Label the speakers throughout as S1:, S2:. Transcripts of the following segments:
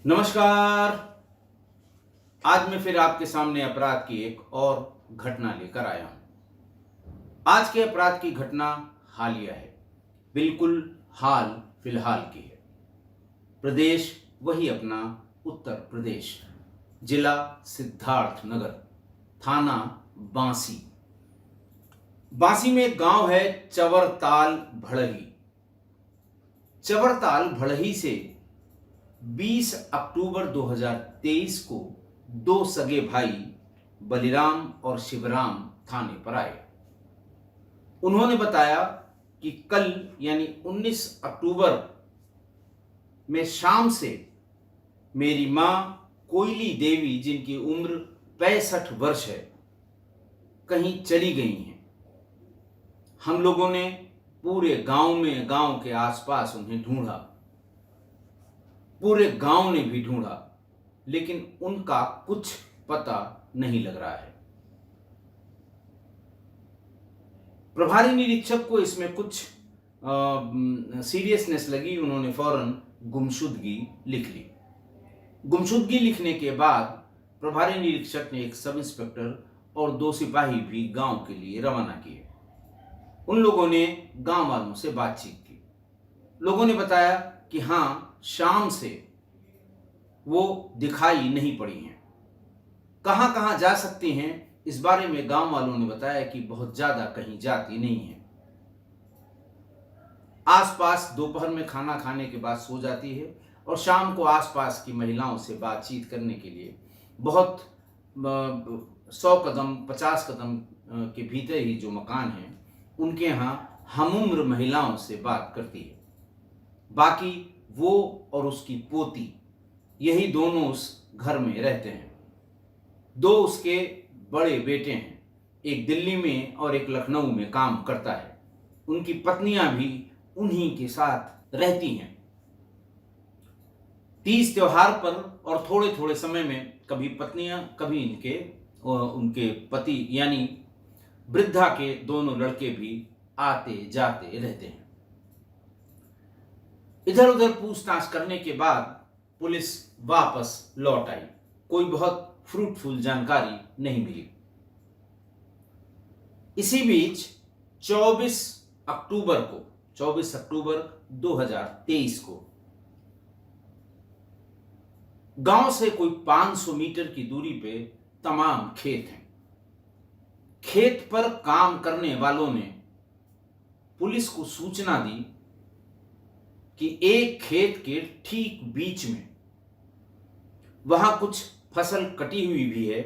S1: नमस्कार। आज मैं फिर आपके सामने अपराध की एक और घटना लेकर आया हूं। आज के अपराध की घटना हालिया है, बिल्कुल हाल फिलहाल की है। प्रदेश वही अपना उत्तर प्रदेश, जिला सिद्धार्थनगर, थाना बांसी। बांसी में एक गांव है चवरताल भड़ही। चवरताल भड़ही से 20 अक्टूबर 2023 को दो सगे भाई बलिराम और शिवराम थाने पर आए। उन्होंने बताया कि कल यानी 19 अक्टूबर में शाम से मेरी मां कोयली देवी, जिनकी उम्र 65 वर्ष है, कहीं चली गई हैं। हम लोगों ने पूरे गांव में, गांव के आसपास उन्हें ढूंढा, पूरे गांव ने भी ढूंढा, लेकिन उनका कुछ पता नहीं लग रहा है। प्रभारी निरीक्षक को इसमें कुछ सीरियसनेस लगी। उन्होंने फौरन गुमशुदगी लिख ली। गुमशुदगी लिखने के बाद प्रभारी निरीक्षक ने एक सब इंस्पेक्टर और 2 सिपाही भी गांव के लिए रवाना किए। उन लोगों ने गांव वालों से बातचीत की। लोगों ने बताया कि हाँ, शाम से वो दिखाई नहीं पड़ी हैं। कहां कहां जा सकती हैं, इस बारे में गांव वालों ने बताया कि बहुत ज्यादा कहीं जाती नहीं है। आसपास दोपहर में खाना खाने के बाद सो जाती है और शाम को आसपास की महिलाओं से बातचीत करने के लिए बहुत 100 कदम 50 कदम के भीतर ही जो मकान हैं, उनके यहाँ हमउम्र महिलाओं से बात करती है। बाकी वो और उसकी पोती, यही दोनों उस घर में रहते हैं। 2 उसके बड़े बेटे हैं, एक दिल्ली में और एक लखनऊ में काम करता है। उनकी पत्नियां भी उन्हीं के साथ रहती हैं। तीज त्योहार पर और थोड़े थोड़े समय में कभी पत्नियां, कभी उनके पति यानी वृद्धा के दोनों लड़के भी आते जाते रहते हैं। इधर उधर पूछताछ करने के बाद पुलिस वापस लौट आई। कोई बहुत फ्रूटफुल जानकारी नहीं मिली। इसी बीच 24 अक्टूबर 2023 को गांव से कोई 500 मीटर की दूरी पे तमाम खेत हैं। खेत पर काम करने वालों ने पुलिस को सूचना दी कि एक खेत के ठीक बीच में वहां कुछ फसल कटी हुई भी है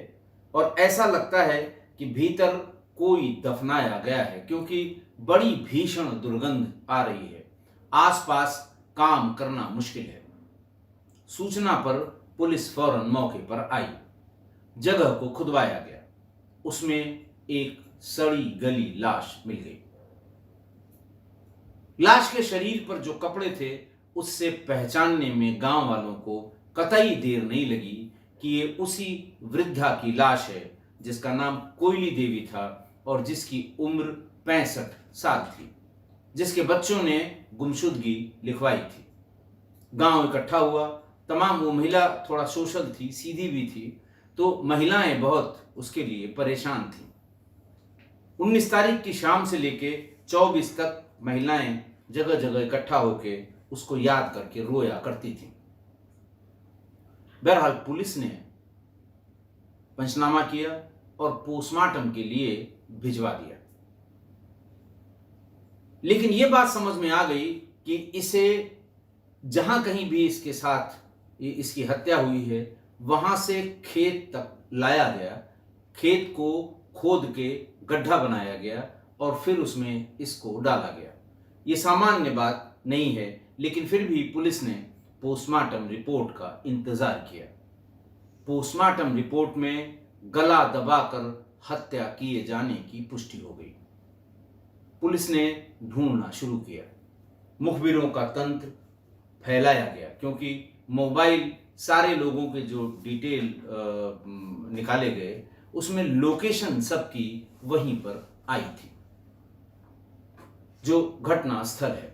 S1: और ऐसा लगता है कि भीतर कोई दफनाया गया है, क्योंकि बड़ी भीषण दुर्गंध आ रही है। आसपास काम करना मुश्किल है। सूचना पर पुलिस फौरन मौके पर आई। जगह को खुदवाया गया। उसमें एक सड़ी गली लाश मिल गई। लाश के शरीर पर जो कपड़े थे, उससे पहचानने में गांव वालों को कतई देर नहीं लगी कि ये उसी वृद्धा की लाश है जिसका नाम कोयली देवी था और जिसकी उम्र 65 साल थी, जिसके बच्चों ने गुमशुदगी लिखवाई थी। गांव इकट्ठा हुआ। तमाम, वो महिला थोड़ा सोशल थी, सीधी भी थी, तो महिलाएं बहुत उसके लिए परेशान थी। 19 तारीख की शाम से लेके 24 तक महिलाएं जगह जगह इकट्ठा होके उसको याद करके रोया करती थी। बहरहाल पुलिस ने पंचनामा किया और पोस्टमार्टम के लिए भिजवा दिया। लेकिन यह बात समझ में आ गई कि इसे जहां कहीं भी इसके साथ इसकी हत्या हुई है, वहां से खेत तक लाया गया, खेत को खोद के गड्ढा बनाया गया और फिर उसमें इसको डाला गया। ये सामान्य बात नहीं है, लेकिन फिर भी पुलिस ने पोस्टमार्टम रिपोर्ट का इंतजार किया। पोस्टमार्टम रिपोर्ट में गला दबाकर हत्या किए जाने की पुष्टि हो गई। पुलिस ने ढूंढना शुरू किया। मुखबिरों का तंत्र फैलाया गया, क्योंकि मोबाइल, सारे लोगों के जो डिटेल निकाले गए, उसमें लोकेशन सबकी वहीं पर आई थी जो घटना स्थल है।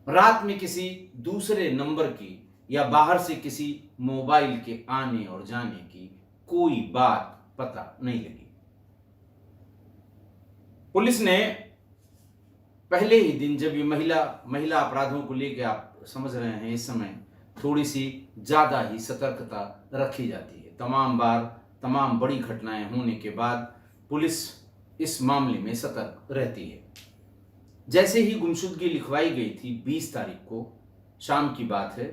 S1: रात में किसी दूसरे नंबर की या बाहर से किसी मोबाइल के आने और जाने की कोई बात पता नहीं लगी। पुलिस ने पहले ही दिन, जब ये महिला अपराधों को लेकर आप समझ रहे हैं, इस समय थोड़ी सी ज्यादा ही सतर्कता रखी जाती है। तमाम बड़ी घटनाएं होने के बाद पुलिस इस मामले में सतर्क रहती है। जैसे ही गुमशुदगी लिखवाई गई थी 20 तारीख को शाम की बात है,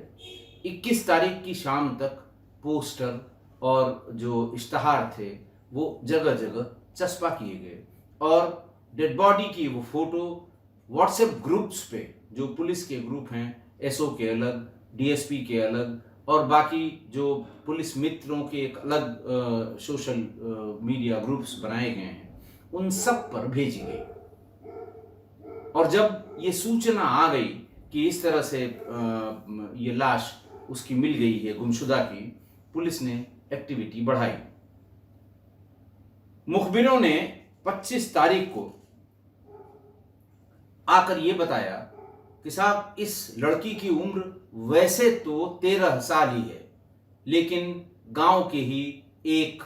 S1: 21 तारीख की शाम तक पोस्टर और जो इश्तहार थे वो जगह जगह चस्पा किए गए और डेड बॉडी की वो फोटो व्हाट्सएप ग्रुप्स पे, जो पुलिस के ग्रुप हैं, एसओ के अलग, डीएसपी के अलग और बाकी जो पुलिस मित्रों के एक अलग सोशल मीडिया ग्रुप्स बनाए गए हैं, उन सब पर भेजी गई। और जब ये सूचना आ गई कि इस तरह से ये लाश उसकी मिल गई है, गुमशुदा की, पुलिस ने एक्टिविटी बढ़ाई। मुखबिरों ने 25 तारीख को आकर ये बताया कि साहब, इस लड़की की उम्र वैसे तो 13 साल ही है, लेकिन गांव के ही एक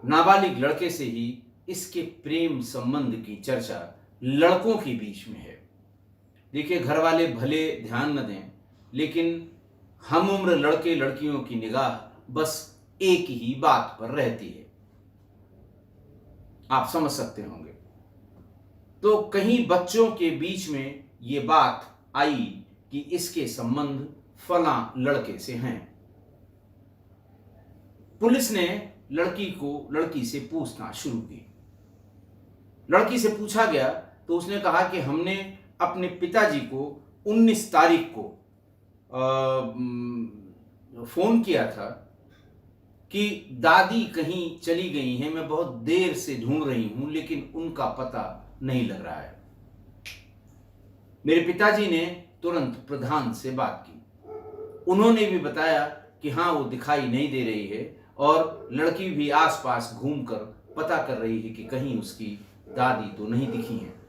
S1: नाबालिग लड़के से ही इसके प्रेम संबंध की चर्चा लड़कों के बीच में है। देखिए, घर वाले भले ध्यान न दें, लेकिन हम उम्र लड़के लड़कियों की निगाह बस एक ही बात पर रहती है, आप समझ सकते होंगे। तो कहीं बच्चों के बीच में ये बात आई कि इसके संबंध फला लड़के से हैं। पुलिस ने लड़की से पूछताछ शुरू की। लड़की से पूछा गया तो उसने कहा कि हमने अपने पिताजी को 19 तारीख को फोन किया था कि दादी कहीं चली गई हैं, मैं बहुत देर से ढूंढ रही हूं, लेकिन उनका पता नहीं लग रहा है। मेरे पिताजी ने तुरंत प्रधान से बात की। उन्होंने भी बताया कि हाँ, वो दिखाई नहीं दे रही है और लड़की भी आसपास घूमकर पता कर रही है कि कहीं उसकी दादी तो नहीं दिखी है।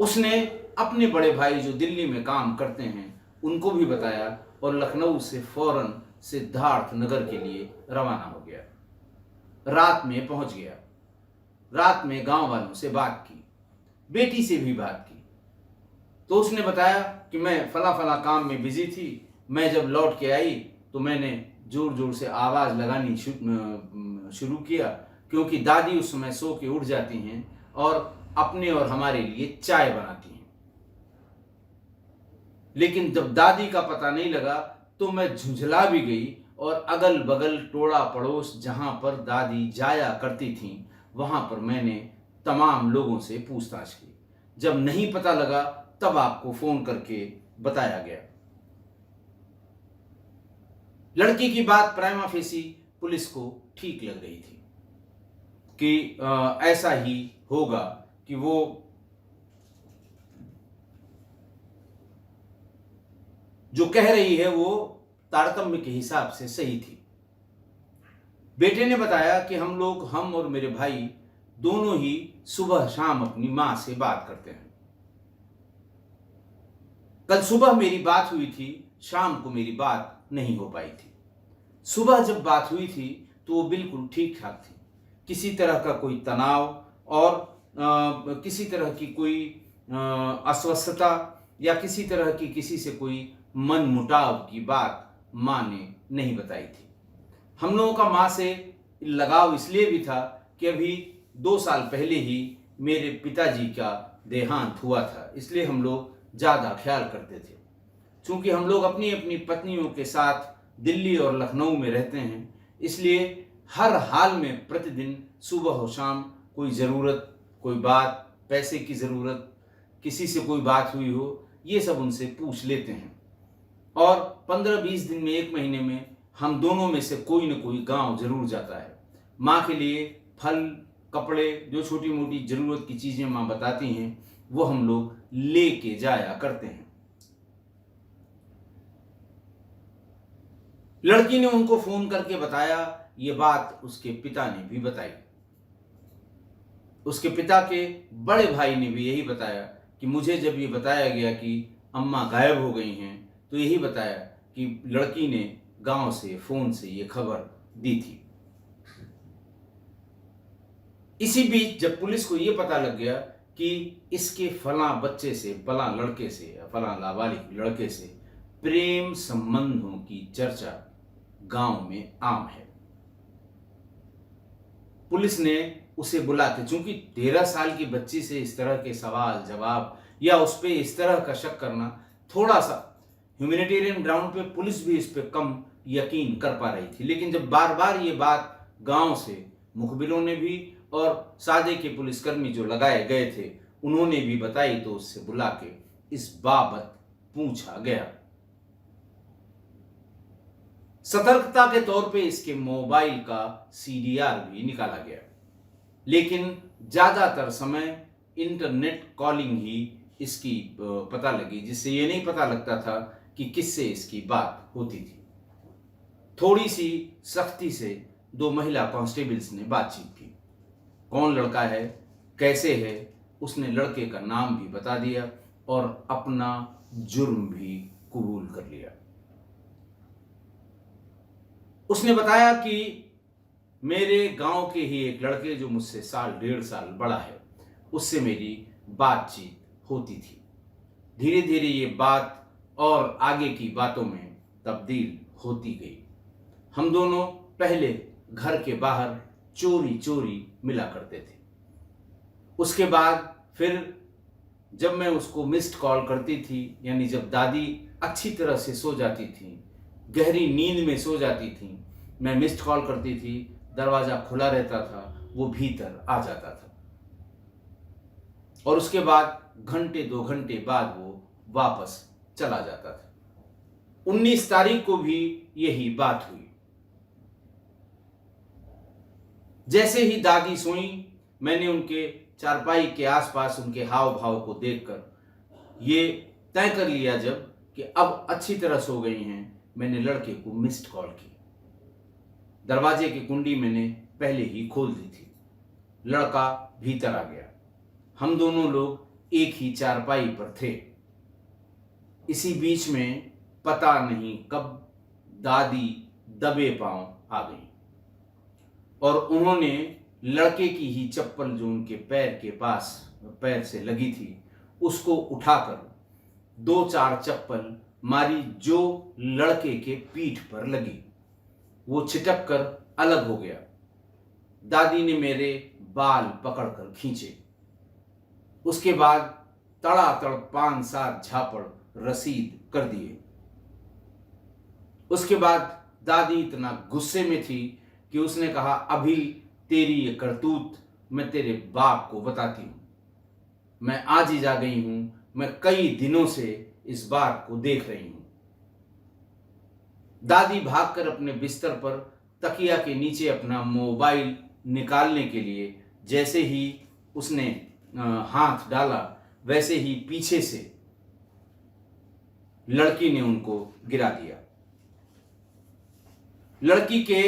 S1: उसने अपने बड़े भाई जो दिल्ली में काम करते हैं उनको भी बताया और लखनऊ से फौरन सिद्धार्थ नगर के लिए रवाना हो गया। रात में पहुंच गया। रात में गांव वालों से बात की, बेटी से भी बात की। तो उसने बताया कि मैं फला काम में बिजी थी, मैं जब लौट के आई तो मैंने जोर जोर से आवाज लगानी शुरू किया, क्योंकि दादी उस समय सो के उठ जाती हैं और अपने और हमारे लिए चाय बनाती हैं। लेकिन जब दादी का पता नहीं लगा तो मैं झुंझला भी गई और अगल बगल टोड़ा पड़ोस जहां पर दादी जाया करती थी वहां पर मैंने तमाम लोगों से पूछताछ की। जब नहीं पता लगा तब आपको फोन करके बताया गया। लड़की की बात प्राइमा फेसी पुलिस को ठीक लग रही थी कि ऐसा ही होगा, कि वो जो कह रही है वो तारतम्य के हिसाब से सही थी। बेटे ने बताया कि हम और मेरे भाई दोनों ही सुबह शाम अपनी मां से बात करते हैं। कल सुबह मेरी बात हुई थी, शाम को मेरी बात नहीं हो पाई थी। सुबह जब बात हुई थी तो वो बिल्कुल ठीक ठाक थी, किसी तरह का कोई तनाव और किसी तरह की कोई अस्वस्थता या किसी तरह की किसी से कोई मन मुटाव की बात मां ने नहीं बताई थी। हम लोगों का मां से लगाव इसलिए भी था कि अभी 2 साल पहले ही मेरे पिताजी का देहांत हुआ था, इसलिए हम लोग ज़्यादा ख्याल करते थे। चूँकि हम लोग अपनी अपनी पत्नियों के साथ दिल्ली और लखनऊ में रहते हैं, इसलिए हर हाल में प्रतिदिन सुबह और शाम कोई ज़रूरत, कोई बात, पैसे की ज़रूरत, किसी से कोई बात हुई हो, ये सब उनसे पूछ लेते हैं। और 15-20 दिन में, 1 महीने में हम दोनों में से कोई न कोई गांव जरूर जाता है। माँ के लिए फल, कपड़े, जो छोटी मोटी ज़रूरत की चीज़ें माँ बताती हैं वो हम लोग लेके जाया करते हैं। लड़की ने उनको फ़ोन करके बताया, ये बात उसके पिता ने भी बताई। उसके पिता के बड़े भाई ने भी यही बताया कि मुझे जब ये बताया गया कि अम्मा गायब हो गई हैं तो यही बताया कि लड़की ने गांव से फोन से ये खबर दी थी। इसी बीच जब पुलिस को ये पता लग गया कि इसके फला बच्चे से, फला लड़के से या फला नाबालिग लड़के से प्रेम संबंधों की चर्चा गांव में आम है, पुलिस ने उसे बुला के, चूंकि 13 साल की बच्ची से इस तरह के सवाल जवाब या उस पर इस तरह का शक करना, थोड़ा सा ह्यूमैनिटेरियन ग्राउंड पे पुलिस भी इस पे कम यकीन कर पा रही थी। लेकिन जब बार बार ये बात गांव से मुखबिरों ने भी और सादे के पुलिसकर्मी जो लगाए गए थे उन्होंने भी बताई, तो उससे बुला के इस बाबत पूछा गया। सतर्कता के तौर पे इसके मोबाइल का सीडीआर भी निकाला गया, लेकिन ज्यादातर समय इंटरनेट कॉलिंग ही इसकी पता लगी, जिससे ये नहीं पता लगता था कि किससे इसकी बात होती थी। थोड़ी सी सख्ती से 2 महिला कांस्टेबल्स ने बातचीत की। कौन लड़का है, कैसे है, उसने लड़के का नाम भी बता दिया और अपना जुर्म भी कबूल कर लिया। उसने बताया कि मेरे गांव के ही एक लड़के जो मुझसे 1.5 साल बड़ा है, उससे मेरी बातचीत होती थी। धीरे धीरे ये बात और आगे की बातों में तब्दील होती गई। हम दोनों पहले घर के बाहर चोरी चोरी मिला करते थे। उसके बाद फिर जब मैं उसको मिस्ड कॉल करती थी, यानी जब दादी अच्छी तरह से सो जाती थी, गहरी नींद में सो जाती थी, मैं मिस्ड कॉल करती थी, दरवाज़ा खुला रहता था, वो भीतर आ जाता था और उसके बाद घंटे 2 घंटे बाद वो वापस चला जाता था। 19 तारीख को भी यही बात हुई। जैसे ही दादी सोई, मैंने उनके चारपाई के आसपास उनके हाव भाव को देखकर ये तय कर लिया जब कि अब अच्छी तरह सो गई हैं, मैंने लड़के को मिस्ड कॉल की। दरवाजे की कुंडी मैंने पहले ही खोल दी थी। लड़का भीतर आ गया। हम दोनों लोग एक ही चारपाई पर थे। इसी बीच में पता नहीं कब दादी दबे पांव आ गई और उन्होंने लड़के की ही चप्पल जो उनके पैर के पास पैर से लगी थी उसको उठाकर 2-4 चप्पल मारी जो लड़के के पीठ पर लगी। वो छिटक कर अलग हो गया। दादी ने मेरे बाल पकड़कर खींचे। उसके बाद तड़ातड़ 5-7 झापड़ रसीद कर दिए। उसके बाद दादी इतना गुस्से में थी कि उसने कहा, अभी तेरी ये करतूत मैं तेरे बाप को बताती हूं। मैं आज ही जा गई हूं, मैं कई दिनों से इस बात को देख रही हूं। दादी भागकर अपने बिस्तर पर तकिया के नीचे अपना मोबाइल निकालने के लिए जैसे ही उसने हाथ डाला, वैसे ही पीछे से लड़की ने उनको गिरा दिया। लड़की के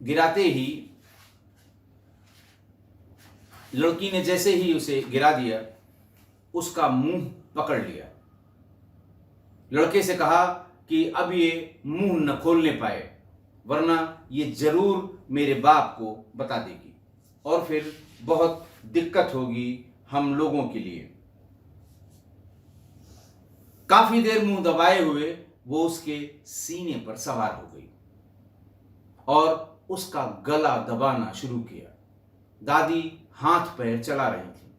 S1: गिराते ही, लड़की ने जैसे ही उसे गिरा दिया, उसका मुंह पकड़ लिया। लड़के से कहा कि अब ये मुंह न खोलने पाए, वरना ये जरूर मेरे बाप को बता देगी और फिर बहुत दिक्कत होगी हम लोगों के लिए। काफी देर मुंह दबाए हुए वो उसके सीने पर सवार हो गई और उसका गला दबाना शुरू किया। दादी हाथ पैर चला रही थी।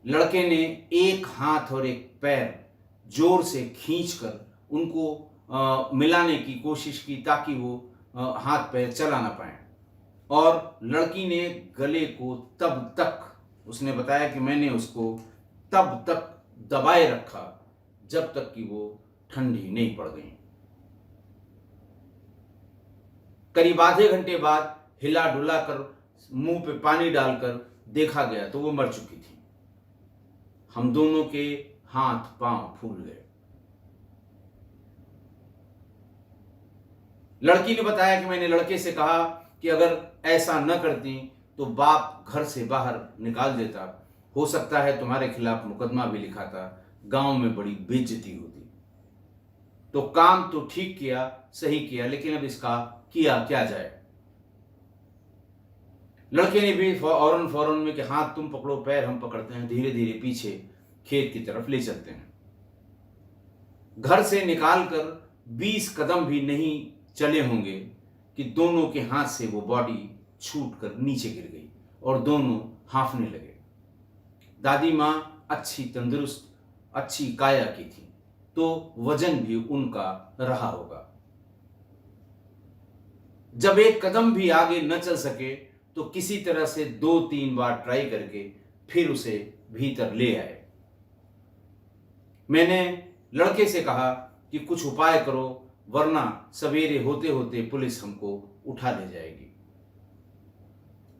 S1: लड़के ने एक हाथ और एक पैर जोर से खींचकर उनको मिलाने की कोशिश की ताकि वो हाथ पैर चला ना पाए और लड़की ने गले को तब तक, उसने बताया कि मैंने उसको तब तक दबाए रखा जब तक कि वो ठंडी नहीं पड़ गई। करीब आधे घंटे बाद हिला डुला कर मुंह पे पानी डालकर देखा गया तो वो मर चुकी थी। हम दोनों के हाथ पांव फूल गए। लड़की ने बताया कि मैंने लड़के से कहा कि अगर ऐसा न करती तो बाप घर से बाहर निकाल देता, हो सकता है तुम्हारे खिलाफ मुकदमा भी लिखाता, गांव में बड़ी बेइज्जती होती। तो काम तो ठीक किया, सही किया, लेकिन अब इसका किया क्या जाए। लड़के ने भी फौरन फौरन में कि हाथ तुम पकड़ो, पैर हम पकड़ते हैं, धीरे धीरे पीछे खेत की तरफ ले चलते हैं। घर से निकालकर 20 कदम भी नहीं चले होंगे कि दोनों के हाथ से वो बॉडी छूटकर नीचे गिर गई और दोनों हांफने लगे। दादी माँ अच्छी तंदुरुस्त, अच्छी काया की थी, तो वजन भी उनका रहा होगा। जब एक कदम भी आगे न चल सके तो किसी तरह से 2-3 बार ट्राई करके फिर उसे भीतर ले आए। मैंने लड़के से कहा कि कुछ उपाय करो, वरना सवेरे होते होते पुलिस हमको उठा ले जाएगी।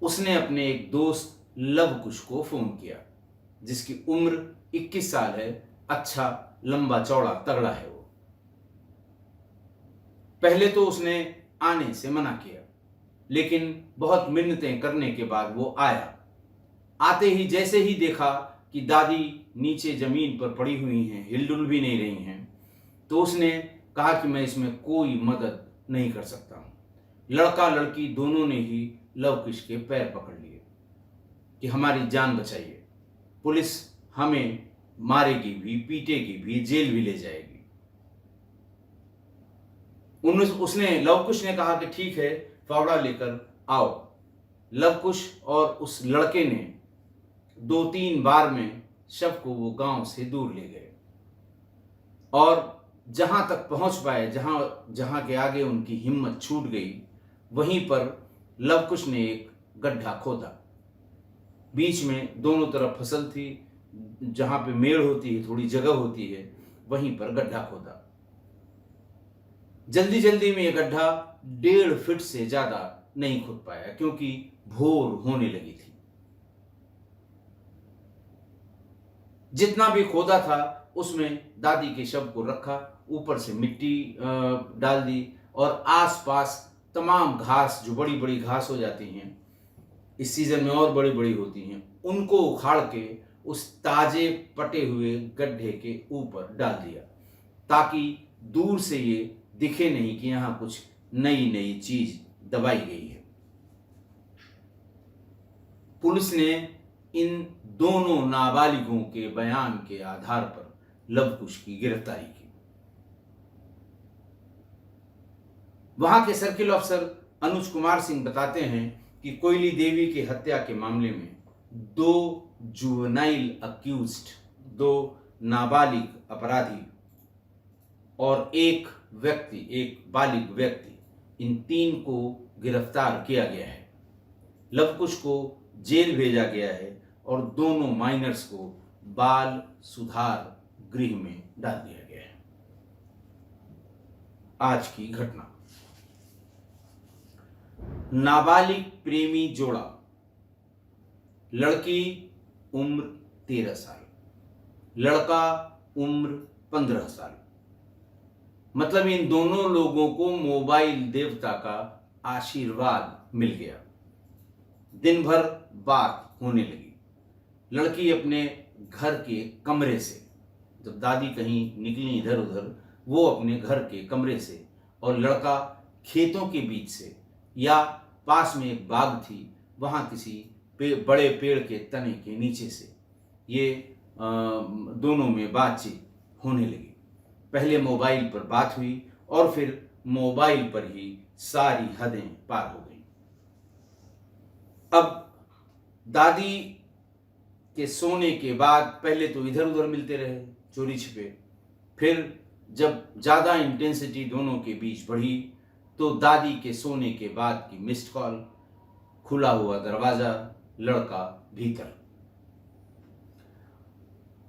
S1: उसने अपने एक दोस्त लवकुश को फोन किया, जिसकी उम्र 21 साल है, अच्छा लंबा चौड़ा तगड़ा है वो। पहले तो उसने आने से मना किया, लेकिन बहुत मिन्नतें करने के बाद वो आया। आते ही जैसे ही देखा कि दादी नीचे जमीन पर पड़ी हुई हैं, हिलडुल भी नहीं रही हैं, तो उसने कहा कि मैं इसमें कोई मदद नहीं कर सकता हूं। लड़का लड़की दोनों ने ही लवकुश के पैर पकड़ लिए कि हमारी जान बचाइए, पुलिस हमें मारेगी भी, पीटेगी भी, जेल भी ले जाएगी। उसने लवकुश ने कहा कि ठीक है, फावड़ा लेकर आओ। लवकुश और उस लड़के ने 2-3 बार में शव को वो गांव से दूर ले गए और जहां तक पहुंच पाए, जहां के आगे उनकी हिम्मत छूट गई, वहीं पर लवकुश ने एक गड्ढा खोदा। बीच में दोनों तरफ फसल थी, जहां पे मेड़ होती है, थोड़ी जगह होती है, वहीं पर गड्ढा खोदा। जल्दी जल्दी में यह गड्ढा 1.5 फीट से ज्यादा नहीं खुद पाया, क्योंकि भोर होने लगी थी। जितना भी खोदा था उसमें दादी के शव को रखा, ऊपर से मिट्टी डाल दी और आसपास तमाम घास, जो बड़ी बड़ी घास हो जाती हैं, इस सीजन में और बड़ी बड़ी होती हैं, उनको उखाड़ के उस ताजे पटे हुए गड्ढे के ऊपर डाल दिया, ताकि दूर से ये दिखे नहीं कि यहां कुछ नई नई चीज दबाई गई है। पुलिस ने इन दोनों नाबालिगों के बयान के आधार पर लवकुश की गिरफ्तारी की। वहां के सर्किल अफसर अनुज कुमार सिंह बताते हैं कि कोयली देवी की हत्या के मामले में 2 जुवेनाइल अक्यूज्ड, 2 नाबालिग अपराधी और एक बालिग व्यक्ति, इन 3 को गिरफ्तार किया गया है। लवकुश को जेल भेजा गया है और दोनों माइनर्स को बाल सुधार गृह में डाल दिया गया है। आज की घटना, नाबालिग प्रेमी जोड़ा, लड़की उम्र 13 साल, लड़का उम्र 15 साल। मतलब इन दोनों लोगों को मोबाइल देवता का आशीर्वाद मिल गया। दिन भर बात होने लगी। लड़की अपने घर के कमरे से, जब दादी कहीं निकली इधर उधर, वो अपने घर के कमरे से, और लड़का खेतों के बीच से, या पास में एक बाग थी, वहाँ किसी बड़े पेड़ के तने के नीचे से, ये दोनों में बातचीत होने लगी। पहले मोबाइल पर बात हुई और फिर मोबाइल पर ही सारी हदें पार हो गई। अब दादी के सोने के बाद पहले तो इधर उधर मिलते रहे, चोरी छिपे। फिर जब ज़्यादा इंटेंसिटी दोनों के बीच बढ़ी तो दादी के सोने के बाद की मिस्ड कॉल, खुला हुआ दरवाज़ा, लड़का भीतर।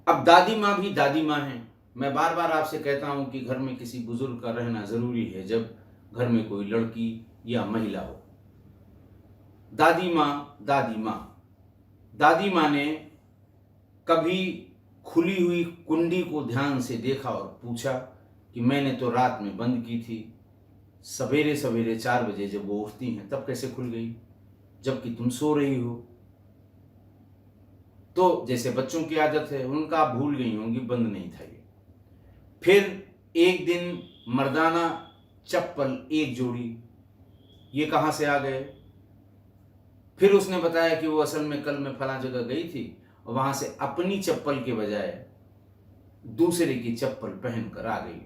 S1: अब दादी माँ भी दादी माँ हैं। मैं बार बार आपसे कहता हूँ कि घर में किसी बुजुर्ग का रहना ज़रूरी है जब घर में कोई लड़की या महिला हो। दादी माँ ने कभी खुली हुई कुंडी को ध्यान से देखा और पूछा कि मैंने तो रात में बंद की थी, सवेरे सवेरे 4 बजे जब वो उठती हैं तब कैसे खुल गई, जबकि तुम सो रही हो। तो जैसे बच्चों की आदत है, उनका भूल गई होंगी, बंद नहीं था ये। फिर एक दिन मर्दाना चप्पल एक जोड़ी, ये कहाँ से आ गए? फिर उसने बताया कि वो असल में कल मैं फलां जगह गई थी और वहां से अपनी चप्पल के बजाय दूसरे की चप्पल पहनकर आ गई।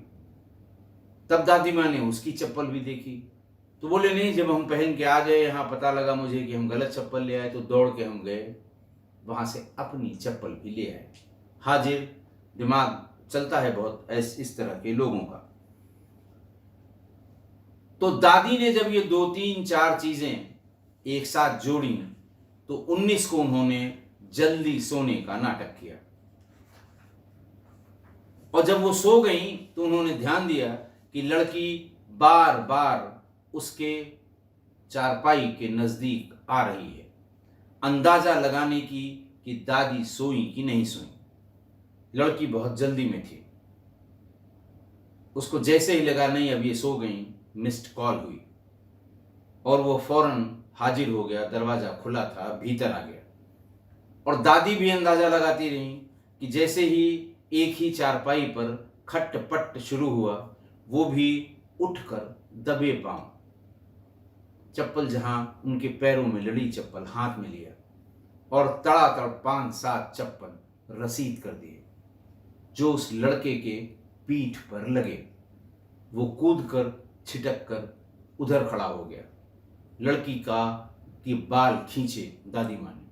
S1: तब दादी माँ ने उसकी चप्पल भी देखी, तो बोले नहीं, जब हम पहन के आ गए यहाँ पता लगा मुझे कि हम गलत चप्पल ले आए, तो दौड़ के हम गए वहां से अपनी चप्पल भी ले आए। हाजिर दिमाग चलता है बहुत इस तरह के लोगों का। तो दादी ने जब ये 2 3 4 चीजें एक साथ जोड़ी तो 19 को उन्होंने जल्दी सोने का नाटक किया। और जब वो सो गई तो उन्होंने ध्यान दिया कि लड़की बार बार उसके चारपाई के नजदीक आ रही है, अंदाजा लगाने की कि दादी सोई कि नहीं सोई। लड़की बहुत जल्दी में थी, उसको जैसे ही लगा नहीं अब ये सो गई, मिस्ड कॉल हुई और वो फौरन हाजिर हो गया। दरवाजा खुला था, भीतर आ गया। और दादी भी अंदाजा लगाती रही कि जैसे ही एक ही चारपाई पर खटपट शुरू हुआ, वो भी उठकर दबे पांव चप्पल जहां उनके पैरों में लड़ी चप्पल हाथ में लिया और तड़ातड़ 5 7 चप्पल रसीद कर दिए जो उस लड़के के पीठ पर लगे। वो कूद कर छिटक कर उधर खड़ा हो गया। लड़की के बाल खींचे दादी माँ ने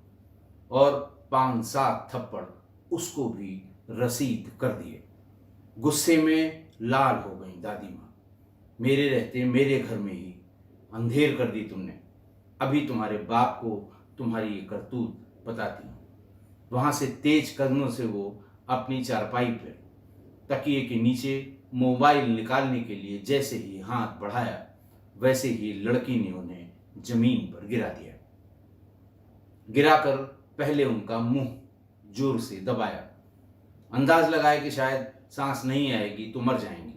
S1: और 5 7 थप्पड़ उसको भी रसीद कर दिए। गुस्से में लाल हो गई दादी माँ। मेरे रहते मेरे घर में ही अंधेर कर दी तुमने, अभी तुम्हारे बाप को तुम्हारी ये करतूत बताती हूँ। वहां से तेज कदमों से वो अपनी चारपाई पर तकिए के नीचे मोबाइल निकालने के लिए जैसे ही हाथ बढ़ाया, वैसे ही लड़की ने उन्हें जमीन पर गिरा दिया। गिराकर पहले उनका मुंह जोर से दबाया, अंदाज लगाया कि शायद सांस नहीं आएगी तो मर जाएंगी,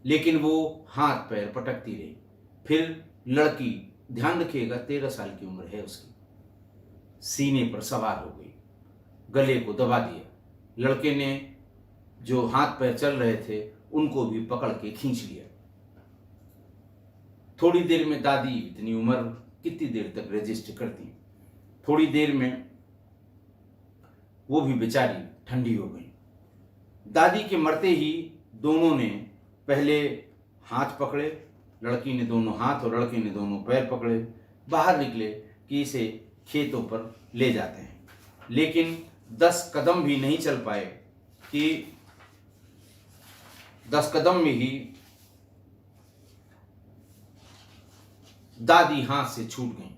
S1: लेकिन वो हाथ पैर पटकती रही। फिर लड़की, ध्यान रखिएगा 13 साल की उम्र है उसकी, सीने पर सवार हो गई, गले को दबा दिया। लड़के ने जो हाथ पैर चल रहे थे उनको भी पकड़ के खींच लिया। थोड़ी देर में दादी, इतनी उम्र कितनी देर तक रजिस्ट करती, थोड़ी देर में वो भी बेचारी ठंडी हो गई। दादी के मरते ही दोनों ने पहले हाथ पकड़े, लड़की ने दोनों हाथ और लड़के ने दोनों पैर पकड़े, बाहर निकले कि इसे खेतों पर ले जाते हैं। लेकिन 10 कदम भी नहीं चल पाए कि 10 कदम में ही दादी हाथ से छूट गईं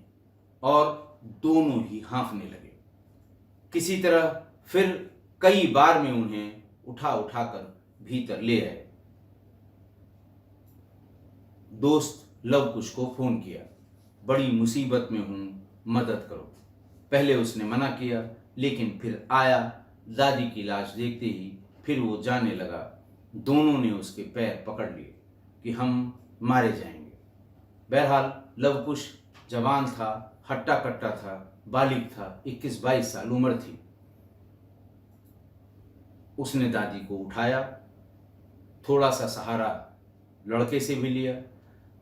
S1: और दोनों ही हाँफने लगे। किसी तरह फिर कई बार में उन्हें उठा उठाकर भीतर ले आए। दोस्त लवकुश को फोन किया, बड़ी मुसीबत में हूं, मदद करो। पहले उसने मना किया, लेकिन फिर आया। दादी की लाश देखते ही फिर वो जाने लगा। दोनों ने उसके पैर पकड़ लिए कि हम मारे जाएंगे। बहरहाल लवकुश जवान था, हट्टा कट्टा था, बालिग था, 21 22 साल उम्र थी। उसने दादी को उठाया, थोड़ा सा सहारा लड़के से भी लिया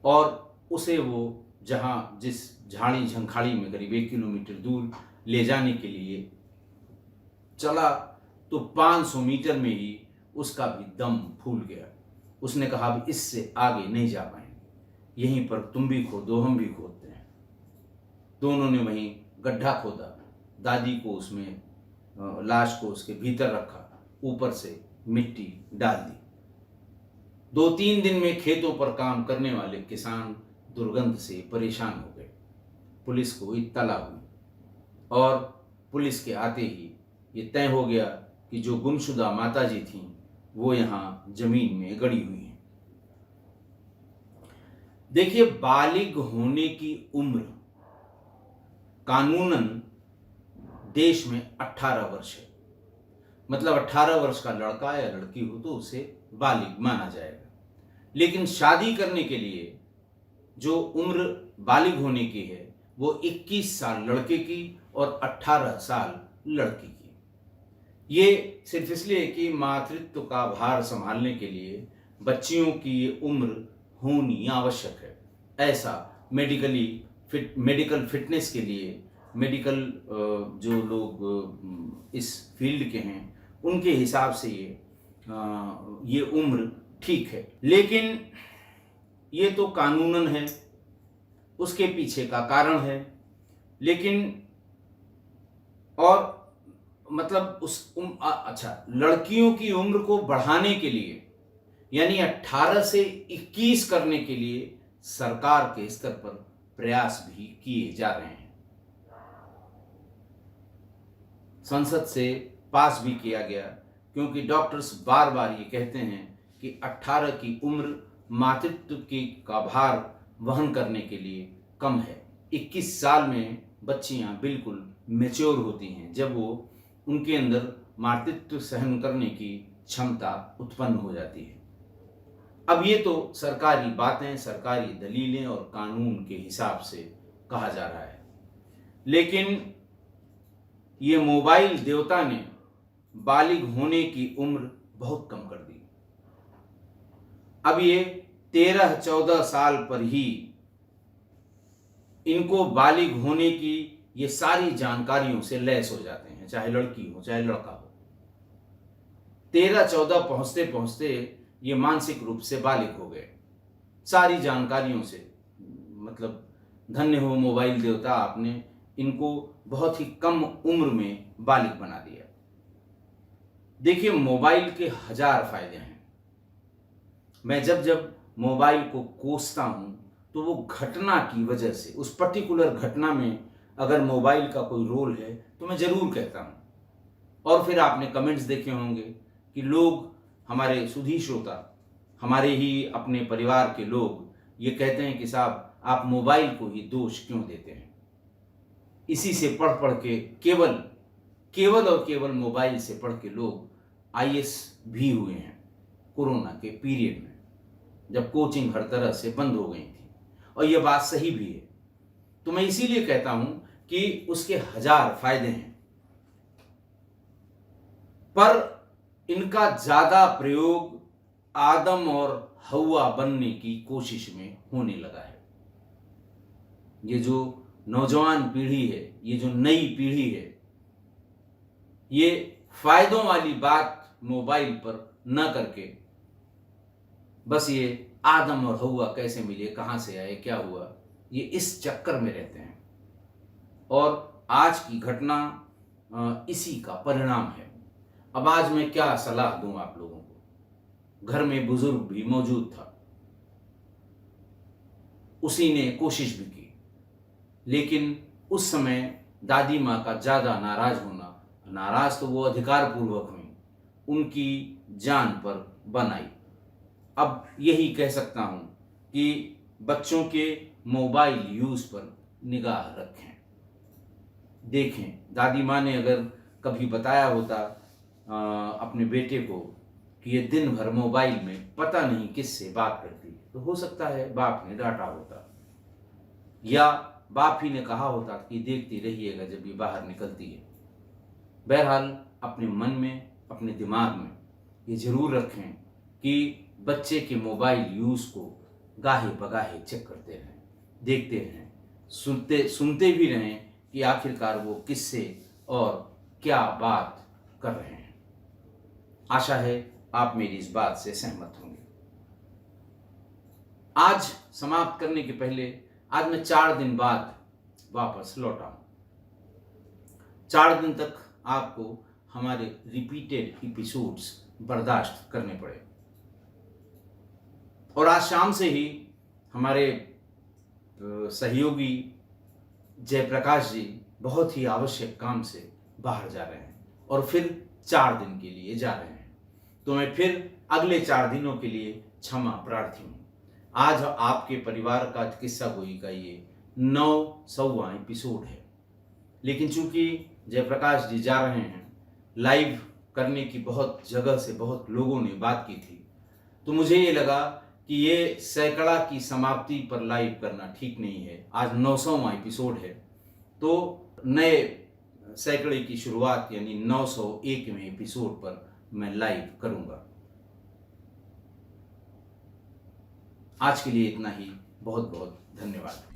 S1: और उसे वो जिस झाड़ी झंखाड़ी में करीब 1 किलोमीटर दूर ले जाने के लिए चला, तो 500 मीटर में ही उसका भी दम फूल गया। उसने कहा अब इससे आगे नहीं जा पाएंगे, यहीं पर तुम भी खोदो हम भी खोदते हैं। दोनों ने वहीं गड्ढा खोदा, दादी को उसमें, लाश को उसके भीतर रखा, ऊपर से मिट्टी डाल दी। 2 3 दिन में खेतों पर काम करने वाले किसान दुर्गंध से परेशान हो गए। पुलिस को इत्तला हुई और पुलिस के आते ही ये तय हो गया कि जो गुमशुदा माताजी थीं वो यहाँ जमीन में गड़ी हुई हैं। देखिए, बालिग होने की उम्र कानूनन देश में 18 वर्ष है। मतलब 18 वर्ष का लड़का या लड़की हो तो उसे बालिग माना जाएगा। लेकिन शादी करने के लिए जो उम्र बालिग होने की है वो 21 साल लड़के की और 18 साल लड़की की। ये सिर्फ इसलिए कि मातृत्व का भार संभालने के लिए बच्चियों की ये उम्र होनी आवश्यक है, ऐसा मेडिकल फिटनेस के लिए मेडिकल जो लोग इस फील्ड के हैं उनके हिसाब से ये उम्र ठीक है। लेकिन ये तो कानूनन है, उसके पीछे का कारण है। लेकिन और मतलब अच्छा, लड़कियों की उम्र को बढ़ाने के लिए यानी 18 से 21 करने के लिए सरकार के स्तर पर प्रयास भी किए जा रहे हैं। संसद से पास भी किया गया, क्योंकि डॉक्टर्स बार बार ये कहते हैं कि 18 की उम्र मातृत्व की का भार वहन करने के लिए कम है। 21 साल में बच्चियां बिल्कुल मैच्योर होती हैं, जब वो उनके अंदर मातृत्व सहन करने की क्षमता उत्पन्न हो जाती है। अब ये तो सरकारी बातें, सरकारी दलीलें और कानून के हिसाब से कहा जा रहा है, लेकिन ये मोबाइल देवता ने बालिग होने की उम्र बहुत कम कर दी। अब ये 13-14 साल पर ही इनको बालिग होने की ये सारी जानकारियों से लैस हो जाते हैं, चाहे लड़की हो चाहे लड़का हो। 13-14 पहुंचते पहुंचते ये मानसिक रूप से बालिग हो गए सारी जानकारियों से। मतलब धन्य हो मोबाइल देवता, आपने इनको बहुत ही कम उम्र में बालिग बना दिया। देखिए, मोबाइल के 1000 फायदे हैं। मैं जब जब मोबाइल को कोसता हूं तो वो घटना की वजह से, उस पर्टिकुलर घटना में अगर मोबाइल का कोई रोल है तो मैं जरूर कहता हूं। और फिर आपने कमेंट्स देखे होंगे कि लोग, हमारे सुधी श्रोता, हमारे ही अपने परिवार के लोग ये कहते हैं कि साहब आप मोबाइल को ही दोष क्यों देते हैं। इसी से पढ़ पढ़ के केवल और केवल मोबाइल से पढ़ के लोग आईएएस भी हुए हैं कोरोना के पीरियड में, जब कोचिंग हर तरह से बंद हो गई थी। और यह बात सही भी है। तो मैं इसीलिए कहता हूं कि उसके 1000 फायदे हैं, पर इनका ज्यादा प्रयोग आदम और हव्वा बनने की कोशिश में होने लगा है। ये जो नौजवान पीढ़ी है, ये जो नई पीढ़ी है, ये फायदों वाली बात मोबाइल पर न करके बस ये आदम और हव्वा कैसे मिले, कहां से आए, क्या हुआ, ये इस चक्कर में रहते हैं। और आज की घटना इसी का परिणाम है। अब आज मैं क्या सलाह दूं आप लोगों को। घर में बुजुर्ग भी मौजूद था, उसी ने कोशिश भी की, लेकिन उस समय दादी माँ का ज्यादा नाराज होना, नाराज तो वो अधिकार पूर्वक हुई, उनकी जान पर बन आई। अब यही कह सकता हूं कि बच्चों के मोबाइल यूज पर निगाह रखें, देखें। दादी माँ ने अगर कभी बताया होता अपने बेटे को कि ये दिन भर मोबाइल में पता नहीं किससे बात करती है, तो हो सकता है बाप ने डांटा होता, या बाप ही ने कहा होता कि देखती रहिएगा जब ये बाहर निकलती है। बहरहाल अपने मन में, अपने दिमाग में ये जरूर रखें कि बच्चे के मोबाइल यूज को गाहे बगाहे चेक करते रहें, देखते रहें, सुनते भी रहें कि आखिरकार वो किससे और क्या बात कर रहे हैं। आशा है आप मेरी इस बात से सहमत होंगे। आज समाप्त करने के पहले, आज मैं 4 दिन बाद वापस लौटा हूं। 4 दिन तक आपको हमारे रिपीटेड एपिसोड्स बर्दाश्त करने पड़े, और आज शाम से ही हमारे सहयोगी जयप्रकाश जी बहुत ही आवश्यक काम से बाहर जा रहे हैं और फिर 4 दिन के लिए जा रहे हैं। तो मैं फिर अगले 4 दिनों के लिए क्षमा प्रार्थी हूँ। आज आपके परिवार का किस्सा गोई का ये 9वां एपिसोड है, लेकिन चूंकि जयप्रकाश जी जा रहे हैं, लाइव करने की बहुत जगह से बहुत लोगों ने बात की थी, तो मुझे ये लगा कि ये सैकड़ा की समाप्ति पर लाइव करना ठीक नहीं है। आज 900वां एपिसोड है, तो नए सैकड़े की शुरुआत यानी 901वें एपिसोड पर मैं लाइव करूंगा। आज के लिए इतना ही। बहुत बहुत धन्यवाद।